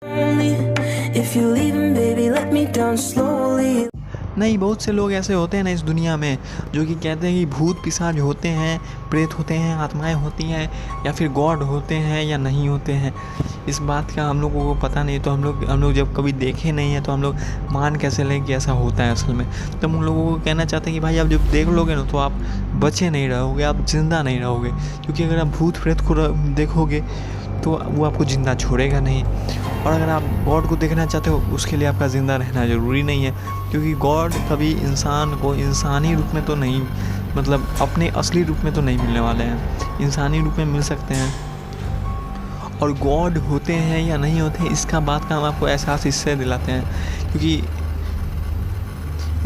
If you're leaving, baby, let me down slowly. नहीं, बहुत से लोग ऐसे होते हैं ना इस दुनिया में जो कि कहते हैं कि भूत पिशाच होते हैं, प्रेत होते हैं, आत्माएं होती हैं, या फिर गॉड होते हैं या नहीं होते हैं। इस बात का हम लोगों को पता नहीं, तो हम लोग जब कभी देखे नहीं हैं तो हम लोग मान कैसे लें कि ऐसा होता है असल में। तो हम लोगों को कहना चाहते हैं कि भाई आप जब देख लोगे ना तो आप बचे नहीं रहोगे, आप ज़िंदा नहीं रहोगे, क्योंकि अगर आप भूत प्रेत को देखोगे तो वो आपको ज़िंदा छोड़ेगा नहीं। और अगर आप गॉड को देखना चाहते हो उसके लिए आपका ज़िंदा रहना ज़रूरी नहीं है, क्योंकि गॉड कभी इंसान को इंसानी रूप में तो नहीं, मतलब अपने असली रूप में तो नहीं मिलने वाले हैं, इंसानी रूप में मिल सकते हैं। और गॉड होते हैं या नहीं होते हैं इसका बात का हम आपको एहसास इससे दिलाते हैं, क्योंकि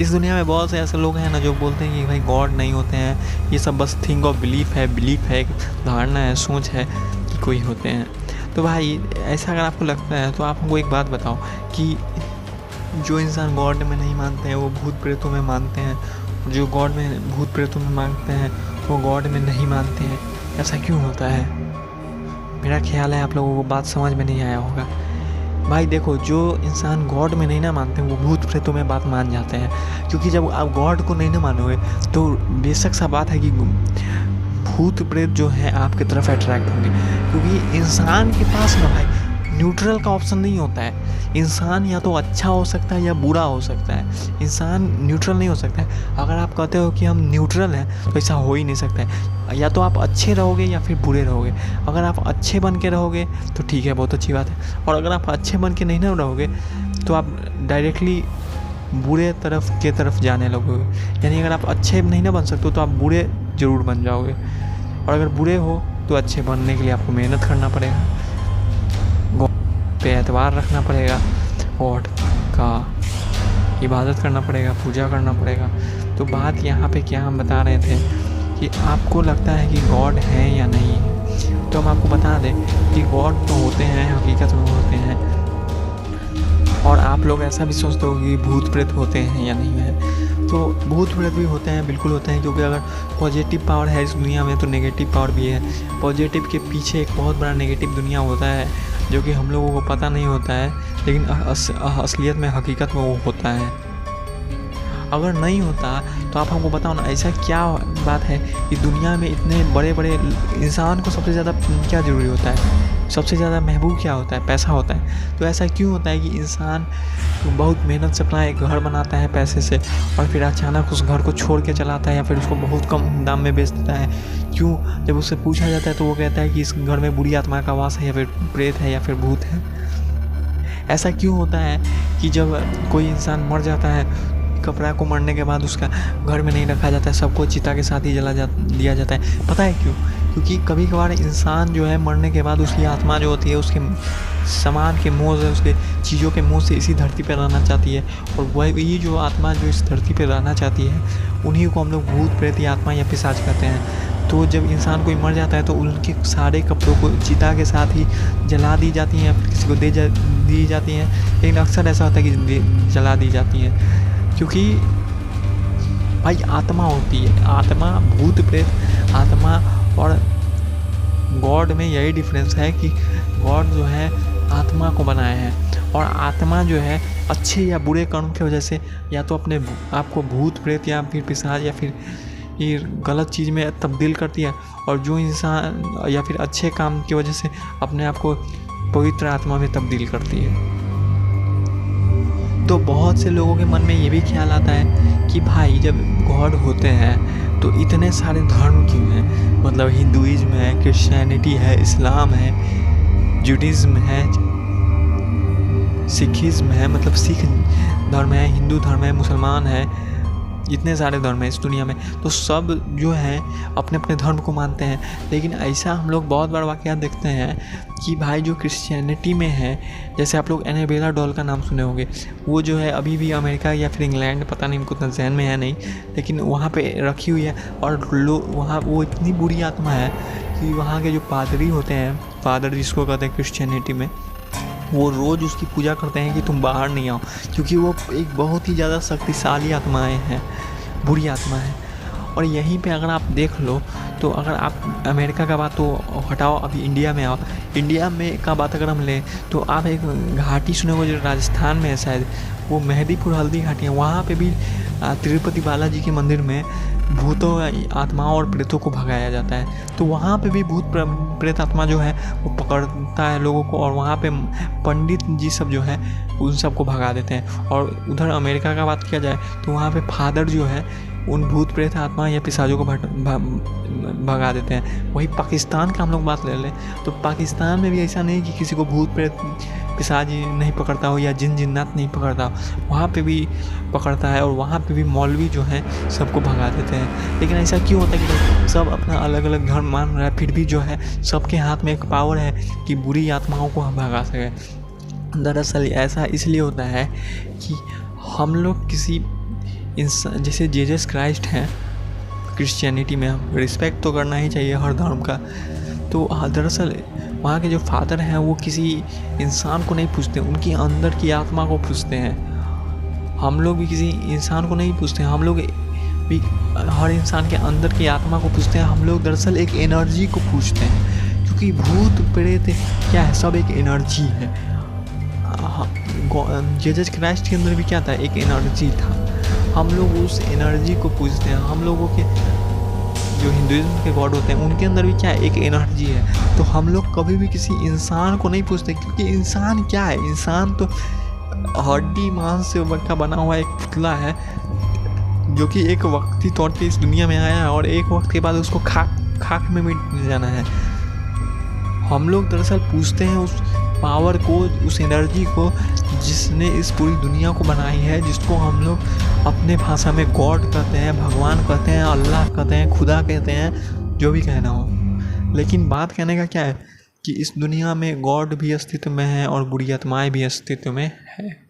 इस दुनिया में बहुत से ऐसे लोग हैं ना जो बोलते हैं कि भाई गॉड नहीं होते हैं, ये सब बस थिंग ऑफ बिलीफ है, एक धारणा है, सोच है कि कोई होते हैं। तो भाई ऐसा अगर आपको लगता है तो आप हमको एक बात बताओ कि जो इंसान गॉड में नहीं मानते हैं वो भूत प्रेतों में मानते हैं, जो गॉड में भूत प्रेतों में मानते हैं वो गॉड में नहीं मानते हैं। ऐसा क्यों होता है? मेरा ख्याल है आप लोगों को बात समझ में नहीं आया होगा। भाई देखो, जो इंसान गॉड में नहीं ना मानते वो भूत प्रेतों में बात मान जाते हैं, क्योंकि जब आप गॉड को नहीं ना मानोगे तो बेशक सा बात है कि भूत प्रेत जो है आपकी तरफ अट्रैक्ट होंगे, क्योंकि इंसान के पास ना भाई न्यूट्रल का ऑप्शन नहीं होता है। इंसान या तो अच्छा हो सकता है या बुरा हो सकता है, इंसान न्यूट्रल नहीं हो सकता है। अगर आप कहते हो कि हम न्यूट्रल हैं तो ऐसा हो ही नहीं सकता है, या तो आप अच्छे रहोगे या फिर बुरे रहोगे। अगर आप अच्छे बन के रहोगे तो ठीक है, बहुत अच्छी बात है, और अगर आप अच्छे बन के नहीं ना रहोगे तो आप डायरेक्टली बुरे की तरफ जाने लगोगे। यानी अगर आप अच्छे नहीं ना बन सकते तो आप बुरे ज़रूर बन जाओगे, और अगर बुरे हो तो अच्छे बनने के लिए आपको मेहनत करना पड़ेगा, पे एतबार रखना पड़ेगा, गॉड का इबादत करना पड़ेगा, पूजा करना पड़ेगा। तो बात यहाँ पे क्या हम बता रहे थे कि आपको लगता है कि गॉड है या नहीं है, तो हम आपको बता दें कि गॉड तो होते हैं, हकीकत में होते हैं। और आप लोग ऐसा भी सोचते हो कि भूत प्रेत होते हैं या नहीं है, तो भूत प्रेत भी होते हैं, बिल्कुल होते हैं, क्योंकि अगर पॉजिटिव पावर है इस दुनिया में तो नेगेटिव पावर भी है। पॉजिटिव के पीछे एक बहुत बड़ा नेगेटिव दुनिया होता है जो कि हम लोगों को पता नहीं होता है, लेकिन असलियत में, हकीकत में वो होता है। अगर नहीं होता तो आप हमको बताओ ना, ऐसा क्या बात है कि दुनिया में इतने बड़े बड़े इंसान को सबसे ज़्यादा क्या ज़रूरी होता है, सबसे ज़्यादा महबूब क्या होता है? पैसा होता है। तो ऐसा क्यों होता है कि इंसान बहुत मेहनत से अपना एक घर बनाता है पैसे से, और फिर अचानक उस घर को छोड़ के चलाता है या फिर उसको बहुत कम दाम में बेच देता है? क्यों? जब उससे पूछा जाता है तो वो कहता है कि इस घर में बुरी आत्मा का वास है, या फिर प्रेत है, या फिर भूत है। ऐसा क्यों होता है कि जब कोई इंसान मर जाता है, कपड़ा को मरने के बाद उसका घर में नहीं रखा जाता है, सबको चिता के साथ ही दिया जाता है? पता है क्यों? क्योंकि कभी कभार इंसान जो है मरने के बाद उसकी आत्मा जो होती है उसके सामान के मोह से, उसके चीज़ों के मोह से इसी धरती पर रहना चाहती है, और वही जो आत्मा जो इस धरती पर रहना चाहती है उन्हीं को हम लोग भूत प्रेत या आत्मा या पिशाच कहते हैं। तो जब इंसान कोई मर जाता है तो उनके सारे कपड़ों को चिता के साथ ही जला दी जाती हैं, या फिर किसी को दी जाती हैं, लेकिन अक्सर ऐसा होता है कि जला दी जाती हैं, क्योंकि भाई आत्मा होती है। आत्मा, भूत प्रेत, आत्मा और गॉड में यही डिफरेंस है कि गॉड जो है आत्मा को बनाया है, और आत्मा जो है अच्छे या बुरे कर्म की वजह से या तो अपने आपको भूत प्रेत या फिर पिशाच या फिर ये गलत चीज़ में तब्दील करती है, और जो इंसान या फिर अच्छे काम की वजह से अपने आप को पवित्र आत्मा में तब्दील करती है। तो बहुत से लोगों के मन में ये भी ख्याल आता है कि भाई जब गॉड होते हैं तो इतने सारे धर्म क्यों हैं? मतलब हिंदुइज्म है, क्रिश्चियनिटी है, इस्लाम है, जुडिज्म है, सिखिज्म है, मतलब सिख धर्म है, हिंदू धर्म है, मुसलमान है, इतने सारे धर्म हैं इस दुनिया में, तो सब जो हैं अपने अपने धर्म को मानते हैं। लेकिन ऐसा हम लोग बहुत बार वाक़या देखते हैं कि भाई जो क्रिश्चियनिटी में है, जैसे आप लोग एनाबेला डॉल का नाम सुने होंगे, वो जो है अभी भी अमेरिका या फिर इंग्लैंड, पता नहीं, उनको उतना ज़हन में है नहीं, लेकिन वहाँ पे रखी हुई है, और लोग वहाँ, वो इतनी बुरी आत्मा है कि वहाँ के जो पादरी होते हैं, फादर जिसको कहते हैं क्रिश्चियनिटी में, वो रोज़ उसकी पूजा करते हैं कि तुम बाहर नहीं आओ, क्योंकि वो एक बहुत ही ज़्यादा शक्तिशाली आत्माएं हैं, बुरी आत्मा है। और यहीं पे अगर आप देख लो तो अगर आप अमेरिका का बात तो हटाओ, अभी इंडिया में आओ। इंडिया में का बात अगर हम लें तो आप एक घाटी सुने हो जो राजस्थान में है शायद, वो मेहदीपुर हल्दी घाटी है। वहाँ पे भी तिरुपति बालाजी के मंदिर में भूतों, आत्माओं और प्रेतों को भगाया जाता है। तो वहाँ पे भी भूत प्रेत आत्मा जो है वो पकड़ता है लोगों को, और वहाँ पे पंडित जी सब जो है उन सबको भगा देते हैं। और उधर अमेरिका का बात किया जाए तो वहाँ पे फादर जो है उन भूत प्रेत आत्मा या पिशाचों को भगा देते हैं। वही पाकिस्तान का हम लोग बात ले लें तो पाकिस्तान में भी ऐसा नहीं कि किसी को भूत प्रेत पिशाच नहीं पकड़ता हो या जिन जिन्नात नहीं पकड़ता, वहाँ पे भी पकड़ता है और वहाँ पे भी मौलवी जो हैं सबको भगा देते हैं। लेकिन ऐसा क्यों होता है कि सब अपना अलग अलग धर्म मान रहा है, फिर भी जो है सबके हाथ में एक पावर है कि बुरी आत्माओं को हम भगा सकें। दरअसल ऐसा इसलिए होता है कि हम लोग किसी इंसान, जैसे जीसस क्राइस्ट हैं क्रिश्चियनिटी में, हम रिस्पेक्ट तो करना ही चाहिए हर धर्म का। तो दरअसल वहाँ के जो फादर हैं वो किसी इंसान को नहीं पूछते, उनकी अंदर की आत्मा को पूछते हैं। हम लोग भी किसी इंसान को नहीं पूछते, हम लोग भी हर इंसान के अंदर की आत्मा को पूछते हैं। हम लोग दरअसल एक एनर्जी को पूछते हैं, क्योंकि भूत प्रेत क्या है, सब एक एनर्जी है। जीसस क्राइस्ट के अंदर भी क्या था, एक एनर्जी था। हम लोग उस एनर्जी को पूछते हैं। हम लोगों के जो हिंदुइज्म के गॉड होते हैं उनके अंदर भी क्या है, एक एनर्जी है। तो हम लोग कभी भी किसी इंसान को नहीं पूछते, क्योंकि इंसान क्या है, इंसान तो हड्डी मांस से का बना हुआ एक पुतला है जो कि एक वक्ती तौर पे इस दुनिया में आया है और एक वक्त के बाद उसको खाक में मिट जाना है। हम लोग दरअसल पूछते हैं उस पावर को, उस एनर्जी को जिसने इस पूरी दुनिया को बनाई है, जिसको हम लोग अपने भाषा में गॉड कहते हैं, भगवान कहते हैं, अल्लाह कहते हैं, खुदा कहते हैं, जो भी कहना हो। लेकिन बात कहने का क्या है कि इस दुनिया में गॉड भी अस्तित्व में है और बुरी आत्माएं भी अस्तित्व में है।